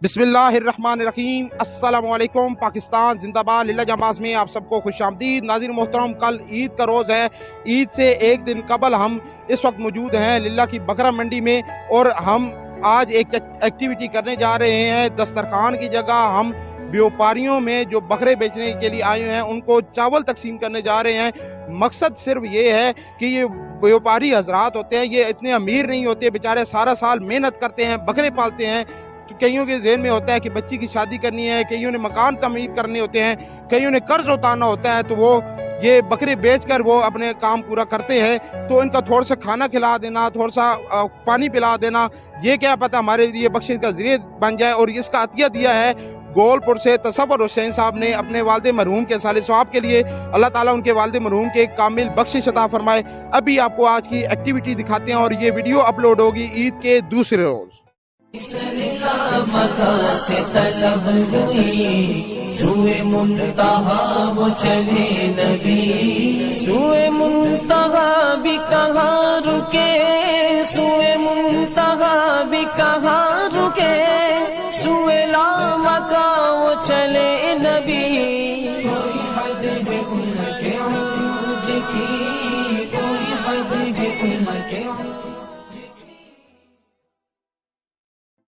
بسم اللہ الرحمن الرحیم۔ السلام علیکم۔ پاکستان زندہ باد۔ للہ جماز میں آپ سب کو خوش آمدید۔ ناظرین محترم، کل عید کا روز ہے۔ عید سے ایک دن قبل ہم اس وقت موجود ہیں للہ کی بکرا منڈی میں، اور ہم آج ایک ایکٹیویٹی کرنے جا رہے ہیں۔ دسترخوان کی جگہ ہم بیوپاریوں میں جو بکرے بیچنے کے لیے آئے ہیں ان کو چاول تقسیم کرنے جا رہے ہیں۔ مقصد صرف یہ ہے کہ یہ بیوپاری حضرات ہوتے ہیں، یہ اتنے امیر نہیں ہوتے، بیچارے سارا سال محنت کرتے ہیں، بکرے پالتے ہیں۔ کئیوں کے ذہن میں ہوتا ہے کہ بچی کی شادی کرنی ہے، کئیوں نے مکان تعمیر کرنے ہوتے ہیں، کئیوں نے قرض اتارنا ہوتا ہے، تو وہ یہ بکرے بیچ کر وہ اپنے کام پورا کرتے ہیں۔ تو ان کا تھوڑا سا کھانا کھلا دینا، تھوڑا سا پانی پلا دینا، یہ کیا پتہ ہمارے لیے بخشش کا ذریعہ بن جائے۔ اور اس کا عطیہ دیا ہے گول پور سے تصور حسین صاحب نے اپنے والد مرحوم کے صالح ثواب کے لیے۔ اللہ تعالیٰ ان کے والد مرحوم کے کامل بخشش عطا فرمائے۔ ابھی آپ کو آج کی ایکٹیویٹی دکھاتے ہیں، اور یہ ویڈیو اپلوڈ ہوگی عید کے دوسرے روز۔ مکہ سے طلب ہوئی، سوئے منتہا وہ چلے نبی، سوئے منتہا بھی کہاں رکے، سوئے منتہا بھی کہاں رکے، سوئے لامکہ وہ چلے نبی۔ کوئی حد ہے ان کے عروج کی، کوئی حد ہے ان کے